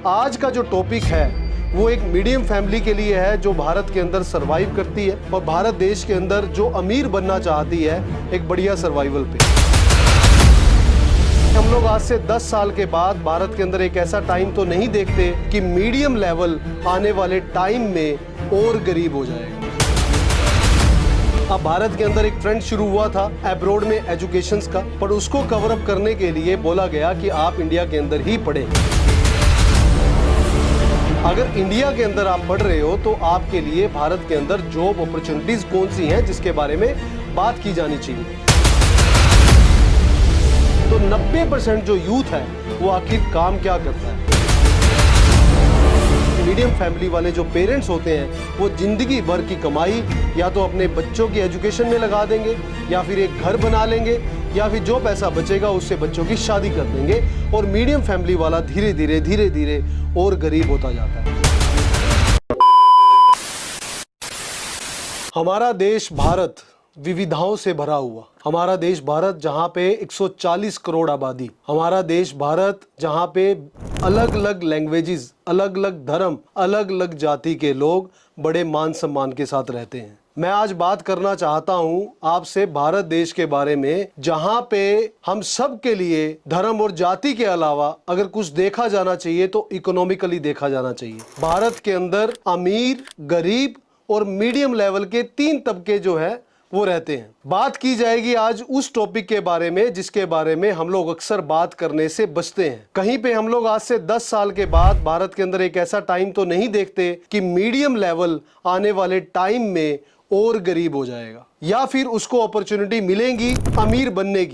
आज का जो टॉपिक है वो एक मीडियम फैमिली के लिए है जो भारत के अंदर सरवाइव करती है और भारत देश के अंदर जो अमीर बनना चाहती है एक बढ़िया सर्वाइवल पे। हम लोग आज से 10 साल के बाद भारत के अंदर एक ऐसा टाइम तो नहीं देखते कि मीडियम लेवल आने वाले टाइम में और गरीब हो जाएगा। अब भारत के अंदर एक ट्रेंड शुरू हुआ था अब्रॉड में एजुकेशंस का, पर उसको कवर अप करने के लिए बोला गया कि आप इंडिया के अंदर ही पढ़ें। अगर इंडिया के अंदर आप पढ़ रहे हो तो आपके लिए भारत के अंदर जॉब अपॉर्चुनिटीज कौन सी हैं जिसके बारे में बात की जानी चाहिए। तो 90% जो यूथ है वो आखिर काम क्या करता है। मीडियम फैमिली वाले जो पेरेंट्स होते हैं वो जिंदगी भर की कमाई या तो अपने बच्चों की एजुकेशन में लगा देंगे या फिर एक घर बना लेंगे या फिर जो पैसा बचेगा उससे बच्चों की शादी कर देंगे और मीडियम फैमिली वाला धीरे धीरे और गरीब होता जाता है। हमारा देश भारत विविधताओं से भरा हुआ, हमारा देश भारत जहाँ पे 140 करोड़ आबादी, हमारा देश भारत जहाँ पे अलग अलग लैंग्वेजेस, अलग अलग धर्म, अलग अलग जाति के लोग बड़े मान सम्मान के साथ रहते हैं। मैं आज बात करना चाहता हूं आपसे भारत देश के बारे में जहां पे हम सब के लिए धर्म और जाति के अलावा अगर कुछ देखा जाना चाहिए तो इकोनॉमिकली देखा जाना चाहिए। भारत के अंदर अमीर, गरीब और मीडियम लेवल के 3 तबके जो है वो रहते हैं। बात की जाएगी आज उस टॉपिक के बारे में जिसके बारे में हम लोग अक्सर बात करने से बचते हैं। कहीं पे हम लोग आज से 10 साल के बाद भारत के अंदर एक ऐसा टाइम तो नहीं देखते कि मीडियम लेवल आने वाले टाइम में और गरीब हो जाएगा या फिर उसको अपॉर्चुनिटी मिलेगी अमीर बनने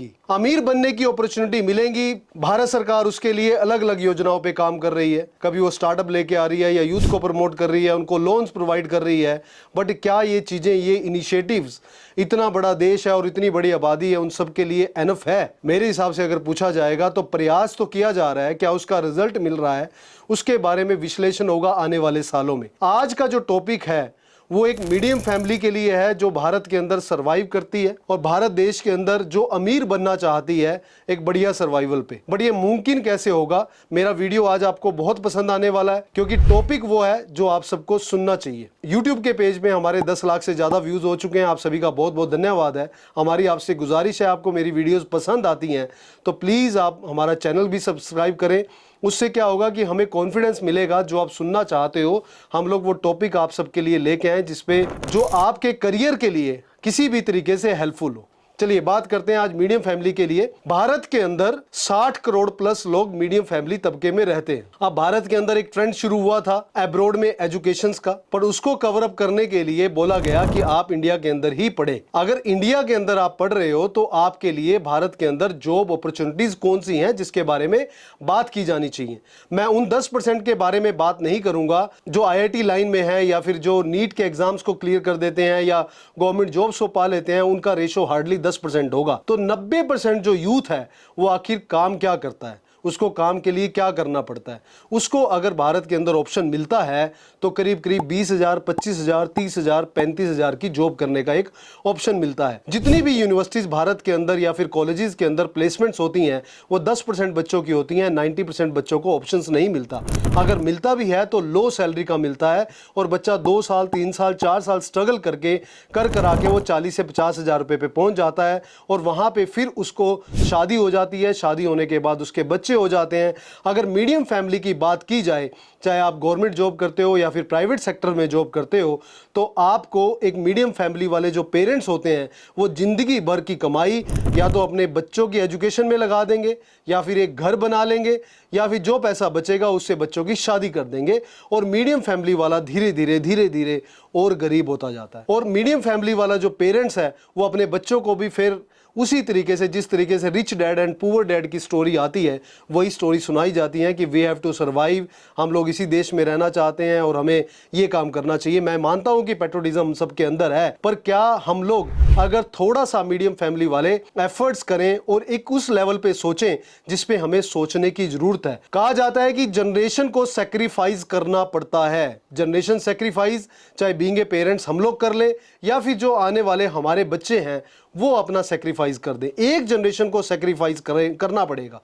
की अपॉर्चुनिटी मिलेगी। भारत सरकार उसके लिए अलग अलग योजनाओं पे काम कर रही है, कभी वो स्टार्टअप लेके आ रही है या यूथ को प्रमोट कर रही है, उनको लोन्स प्रोवाइड कर रही है। बट क्या ये चीजें, ये इनिशिएटिव्स, इतना बड़ा देश है और इतनी बड़ी आबादी है, उन सब के लिए एनफ है? मेरे हिसाब से अगर पूछा जाएगा तो प्रयास तो किया जा रहा है, क्या उसका रिजल्ट मिल रहा है उसके बारे में विश्लेषण होगा आने वाले सालों में। आज का जो टॉपिक है वो एक मीडियम फैमिली के लिए है जो भारत के अंदर सरवाइव करती है और भारत देश के अंदर जो अमीर बनना चाहती है एक बढ़िया सर्वाइवल पे। बट ये मुमकिन कैसे होगा? मेरा वीडियो आज आपको बहुत पसंद आने वाला है क्योंकि टॉपिक वो है जो आप सबको सुनना चाहिए। यूट्यूब के पेज में हमारे 10 लाख से ज्यादा व्यूज हो चुके हैं। आप सभी का बहुत बहुत धन्यवाद है। हमारी आपसे गुजारिश है, आपको मेरी वीडियोज पसंद आती हैं तो प्लीज आप हमारा चैनल भी सब्सक्राइब करें। उससे क्या होगा कि हमें कॉन्फिडेंस मिलेगा, जो आप सुनना चाहते हो हम लोग वो टॉपिक आप सबके लिए लेके आए जिसपे जो आपके करियर के लिए किसी भी तरीके से हेल्पफुल हो। चलिए बात करते हैं आज मीडियम फैमिली के लिए। भारत के अंदर 60 करोड़ प्लस लोग मीडियम फैमिली तबके में रहते हैं। अब भारत के अंदर एक ट्रेंड शुरू हुआ था अब्रॉड में एजुकेशंस का, पर उसको कवर अप करने के लिए बोला गया कि आप इंडिया के अंदर ही पढ़ें। अगर इंडिया के अंदर आप पढ़ रहे हो तो आपके लिए भारत के अंदर जॉब अपॉर्चुनिटीज कौन सी हैं जिसके बारे में बात की जानी चाहिए। मैं उन 10% के बारे में बात नहीं करूंगा जो IIT लाइन में है या फिर जो नीट के एग्जाम्स को क्लियर कर देते हैं या गवर्नमेंट जॉब्स को पा लेते हैं, उनका रेशो हार्डली 10% होगा। तो 90% जो यूथ है वो आखिर काम क्या करता है, उसको काम के लिए क्या करना पड़ता है, उसको अगर भारत के अंदर ऑप्शन मिलता है तो करीब करीब 20,000, 25,000, 30,000, 35,000 की जॉब करने का एक ऑप्शन मिलता है। जितनी भी यूनिवर्सिटीज भारत के अंदर या फिर कॉलेजेस के अंदर प्लेसमेंट्स होती हैं वो 10% बच्चों की होती हैं, 90% बच्चों को ऑप्शंस नहीं मिलता। अगर मिलता भी है तो लो सैलरी का मिलता है और बच्चा 2 साल, 3 साल, 4 साल स्ट्रगल करके करा के वो 40 से 50,000 रुपए पे पहुंच जाता है और वहां पे फिर उसको शादी हो जाती है। शादी होने के बाद उसके बच्चे हो जाते हैं। अगर मीडियम फैमिली की बात की जाए, चाहे आप गवर्नमेंट जॉब करते हो या फिर प्राइवेट सेक्टर में जॉब करते हो, तो आपको एक मीडियम फैमिली वाले जो पेरेंट्स होते हैं वो जिंदगी भर की कमाई या तो अपने बच्चों की एजुकेशन में लगा देंगे या फिर एक घर बना लेंगे या फिर जो पैसा बचेगा उससे बच्चों की शादी कर देंगे और मीडियम फैमिली वाला धीरे धीरे और गरीब होता जाता है। और मीडियम फैमिली वाला जो पेरेंट्स है वो अपने बच्चों को भी फिर उसी तरीके से, जिस तरीके से rich dad and poor dad की स्टोरी आती है, वही स्टोरी सुनाई जाती है कि वी हैव टू सर्वाइव, हम लोग इसी देश में रहना चाहते हैं और हमें ये काम करना चाहिए। मैं मानता हूं कि पेट्रोटिज्म सबके अंदर है, पर क्या हम लोग अगर थोड़ा सा मीडियम फैमिली वाले एफर्ट्स करें और एक उस लेवल पे सोचें जिसपे हमें सोचने की जरूरत है। कहा जाता है कि जनरेशन को सेक्रीफाइस करना पड़ता है। जनरेशन सेक्रीफाइस चाहे बीइंग ए पेरेंट्स हम लोग कर ले या फिर जो आने वाले हमारे बच्चे हैं वो अपना सेक्रीफाइस कर दें। एक जनरेशन को सेक्रीफाइस करना पड़ेगा।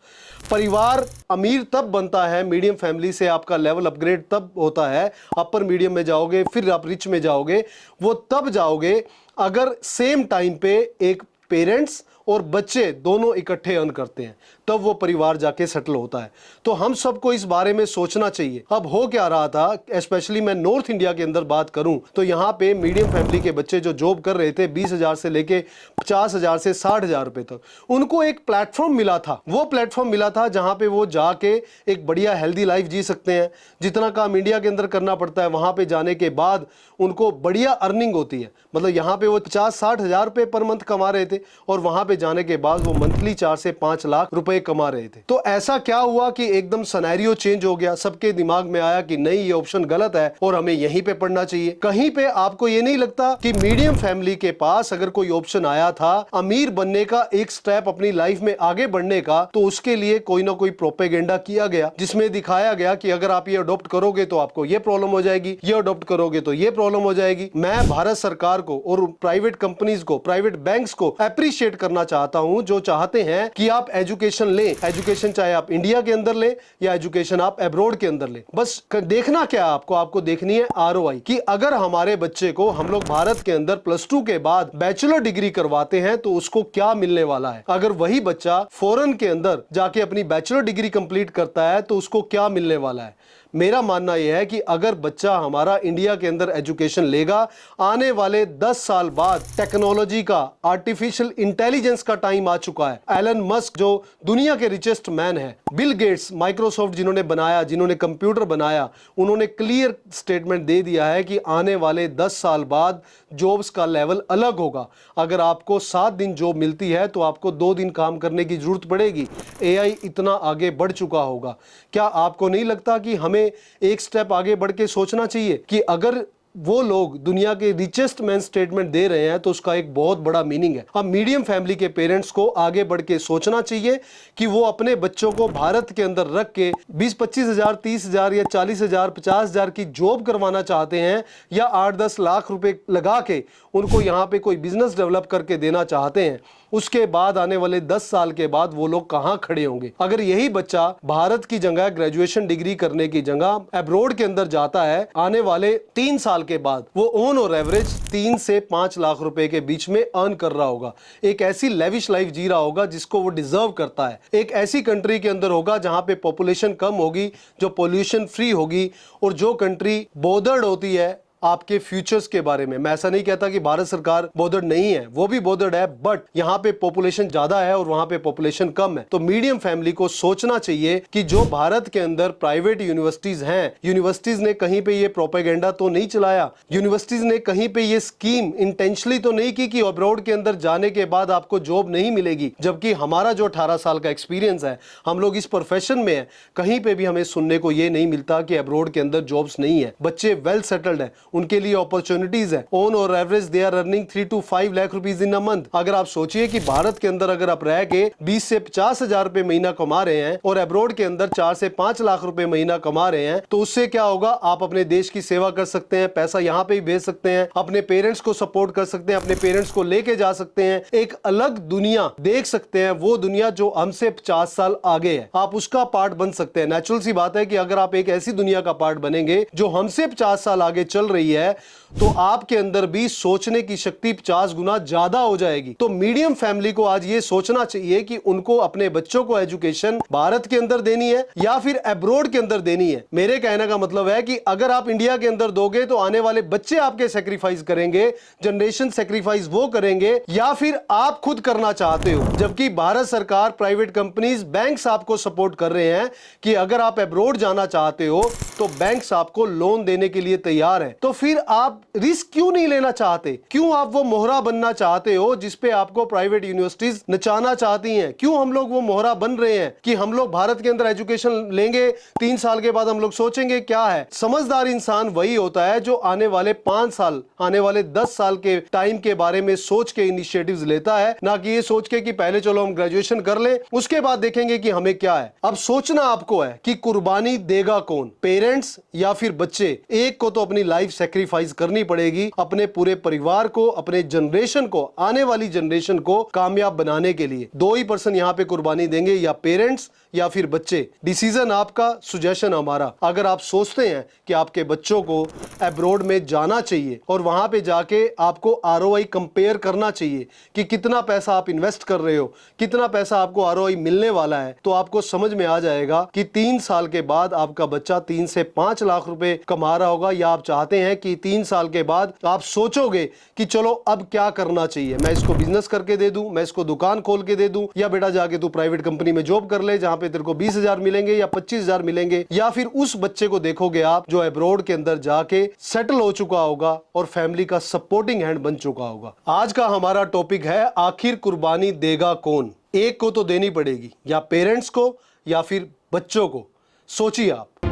परिवार अमीर तब बनता है, मीडियम फैमिली से आपका लेवल अपग्रेड तब होता है, अपर मीडियम में जाओगे फिर आप रिच में जाओगे, वो तब जाओगे अगर सेम टाइम पे एक पेरेंट्स और बच्चे दोनों इकट्ठे अर्न करते हैं, तब वो परिवार जाके सेटल होता है। तो हम सबको इस बारे में सोचना चाहिए। अब हो क्या रहा था, स्पेशली मैं नॉर्थ इंडिया के अंदर बात करूं तो यहाँ पे मीडियम फैमिली के बच्चे जो जॉब कर रहे थे 20,000 से लेके 50,000 से 60,000 रुपए तक, उनको एक प्लेटफॉर्म मिला था। वो प्लेटफॉर्म मिला था जहां पे वो जाके एक बढ़िया हेल्दी लाइफ जी सकते हैं। जितना काम इंडिया के अंदर करना पड़ता है, वहां पे जाने के बाद उनको बढ़िया अर्निंग होती है। मतलब यहाँ पे वो 50-60 हजार रुपए पर मंथ कमा रहे थे और वहां पे जाने के बाद वो मंथली 4 से 5 लाख रुपए कमा रहे थे। तो ऐसा क्या हुआ कि एकदम सिनेरियो चेंज हो गया, सबके दिमाग में आया कि नहीं, ये ऑप्शन गलत है और हमें यहीं पे पढ़ना चाहिए। कहीं पे आपको ये नहीं लगता कि मीडियम फैमिली के पास अगर कोई ऑप्शन आया था अमीर बनने का, एक स्टेप अपनी लाइफ में आगे बढ़ने का, तो उसके लिए कोई ना कोई प्रोपेगेंडा किया गया जिसमें दिखाया गया कि अगर आप ये अडॉप्ट करोगे तो आपको ये प्रॉब्लम हो जाएगी, ये अडॉप्ट करोगे तो ये प्रॉब्लम हो जाएगी। मैं भारत सरकार को और प्राइवेट कंपनीज को, प्राइवेट बैंक्स को अप्रिशिएट करना चाहता हूं जो चाहते हैं कि आप एजुकेशन लें। एजुकेशन चाहे आप इंडिया के अंदर ले या एजुकेशन आप अब्रॉड के अंदर ले, बस देखना क्या है आपको देखनी है आरओआई, कि अगर हमारे बच्चे को हम लोग भारत के अंदर +2 के बाद बैचलर डिग्री करवाते हैं तो उसको क्या मिलने वाला है। अगर वही बच्चा फॉरेन के अंदर जाके अपनी बैचलर डिग्री कंप्लीट करता है तो उसको क्या मिलने वाला है। मेरा मानना यह है कि अगर बच्चा हमारा इंडिया के अंदर एजुकेशन लेगा, आने वाले 10 साल बाद टेक्नोलॉजी का, आर्टिफिशियल इंटेलिजेंस का टाइम आ चुका है। एलन मस्क जो दुनिया के रिचेस्ट मैन है, बिल गेट्स माइक्रोसॉफ्ट जिन्होंने बनाया, जिन्होंने कंप्यूटर बनाया, उन्होंने क्लियर स्टेटमेंट दे दिया है कि आने वाले 10 साल बाद जॉब्स का लेवल अलग होगा। अगर आपको 7 दिन जॉब मिलती है तो आपको 2 दिन काम करने की जरूरत पड़ेगी। एआई इतना आगे बढ़ चुका होगा। क्या आपको नहीं लगता कि हमें एक स्टेप आगे बढ़ के सोचना चाहिए कि अगर वो लोग दुनिया के रिचेस्ट मैन स्टेटमेंट दे रहे हैं तो उसका एक बहुत बड़ा मीनिंग है। अब मीडियम फैमिली के पेरेंट्स को आगे बढ़ के सोचना चाहिए कि वो अपने बच्चों को भारत के अंदर रख के 20-25 हजार, 30 हजार या 40 हजार, 50 हजार की जॉब करवाना चाहते हैं, या 8-10 लाख रुपए लगा के उनको यहाँ पे कोई बिजनेस डेवलप करके देना चाहते हैं। उसके बाद आने वाले 10 साल के बाद वो लोग कहां खड़े होंगे। अगर यही बच्चा भारत की जगह ग्रेजुएशन डिग्री करने की जगह अब्रॉड के अंदर जाता है, आने वाले 3 साल के बाद वो ऑन और एवरेज 3 से 5 लाख रुपए के बीच में अर्न कर रहा होगा। एक ऐसी लेविश लाइफ जी रहा होगा जिसको वो डिजर्व करता है। एक ऐसी कंट्री के अंदर होगा जहां पे पॉपुलेशन कम होगी, जो पोल्यूशन फ्री होगी, और जो कंट्री बॉदर्ड होती है आपके फ्यूचर्स के बारे में। मैं ऐसा नहीं कहता कि भारत सरकार बॉदर्ड नहीं है, वो भी बॉदर्ड है, बट यहाँ पे पॉपुलेशन ज्यादा है और वहां पे पॉपुलेशन कम है। तो मीडियम फैमिली को सोचना चाहिए कि जो भारत के अंदर प्राइवेट यूनिवर्सिटीज हैं, यूनिवर्सिटीज ने कहीं पे ये प्रोपेगेंडा तो नहीं चलाया, यूनिवर्सिटीज ने कहीं पे ये स्कीम इंटेंशनली तो नहीं की कि अब्रॉड के अंदर जाने के बाद आपको जॉब नहीं मिलेगी। जबकि हमारा जो 18 साल का एक्सपीरियंस है, हम लोग इस प्रोफेशन में है, कहीं पे भी हमें सुनने को ये नहीं मिलता कि अब्रॉड के अंदर जॉब्स नहीं है। बच्चे वेल सेटल्ड है, उनके लिए अपॉर्चुनिटीज है। ऑन और average they are earning 3 to 5 lakh rupees in a month. अगर आप सोचिए कि भारत के अंदर अगर आप रह के 20 से 50 हजार रुपए महीना कमा रहे हैं और अब्रॉड के अंदर 4 से 5 लाख रुपए महीना कमा रहे हैं, तो उससे क्या होगा, आप अपने देश की सेवा कर सकते हैं, पैसा यहाँ पे भी भेज सकते हैं, अपने पेरेंट्स को सपोर्ट कर सकते हैं, अपने पेरेंट्स को लेके जा सकते हैं, एक अलग दुनिया देख सकते हैं, वो दुनिया जो हमसे 50 साल आगे है, आप उसका पार्ट बन सकते हैं। नेचुरल सी बात है कि अगर आप एक ऐसी दुनिया का पार्ट बनेंगे जो हमसे 50 साल आगे चल रही है, तो आपके अंदर भी सोचने की शक्ति 50 गुना ज्यादा हो जाएगी। तो मीडियम फैमिली को आज ये सोचना चाहिए कि उनको अपने बच्चों को एजुकेशन भारत के अंदर देनी है या फिर अब्रॉड के अंदर देनी है। मेरे कहने का मतलब है कि अगर आप इंडिया के अंदर दोगे तो आने वाले बच्चे आपके सेक्रीफाइस करेंगे, जनरेशन सेक्रीफाइस वो करेंगे, या फिर आप खुद करना चाहते हो। जबकि भारत सरकार, प्राइवेट कंपनीज, बैंक्स आपको सपोर्ट कर रहे हैं कि अगर आप अब्रॉड जाना चाहते हो तो बैंक्स आपको लोन देने के लिए तैयार है। तो फिर आप रिस्क क्यों नहीं लेना चाहते? क्यों आप वो मोहरा बनना चाहते हो जिसपे आपको प्राइवेट यूनिवर्सिटीज नचाना चाहती हैं? क्यों हम लोग वो मोहरा बन रहे हैं कि हम लोग भारत के अंदर एजुकेशन लेंगे, 3 साल के बाद हम लोग सोचेंगे क्या है? समझदार इंसान वही होता है जो आने वाले 5 साल, आने वाले 10 साल के टाइम के बारे में सोच के इनिशिएटिव्स लेता है, ना कि ये सोच के कि पहले चलो हम ग्रेजुएशन कर लें, उसके बाद देखेंगे कि हमें क्या है। अब सोचना आपको है कि कुर्बानी देगा कौन, पेरेंट्स पेरेंट्स या फिर बच्चे, एक को तो अपनी लाइफ सेक्रीफाइस करनी पड़ेगी अपने पूरे परिवार को, अपने जनरेशन को, आने वाली जनरेशन को कामयाब बनाने के लिए। दो ही पर्सन यहां पे कुर्बानी देंगे, या पेरेंट्स या फिर बच्चे। डिसीजन आपका, सुजेशन हमारा। अगर आप सोचते हैं कि आपके बच्चों को अब्रॉड में जाना चाहिए और वहां पे जाके आपको आरओआई कंपेयर करना चाहिए कि कितना पैसा आप इन्वेस्ट कर रहे हो, कितना पैसा आपको आरओआई मिलने वाला है, तो आपको समझ में आ जाएगा कि 3 साल के बाद आपका बच्चा 3 से 5 लाख रुपए कमा रहा होगा, या आप चाहते हैं कि 3 साल के बाद आप सोचोगे कि चलो अब क्या करना चाहिए, मैं इसको बिजनेस करके दे दूं, मैं इसको दुकान खोल के दे दूं, या बेटा जाके तू प्राइवेट कंपनी में जॉब कर ले जहां पे तेरे को 20,000 मिलेंगे या 25,000 मिलेंगे। या फिर उस बच्चे को देखोगे आप जो अब्रॉड के अंदर जाके सेटल हो चुका होगा और फैमिली का सपोर्टिंग हैंड बन चुका होगा। आज का हमारा टॉपिक है, आखिर कुर्बानी देगा कौन? एक को तो देनी पड़ेगी, या पेरेंट्स को या फिर बच्चों को। सोचिए आप।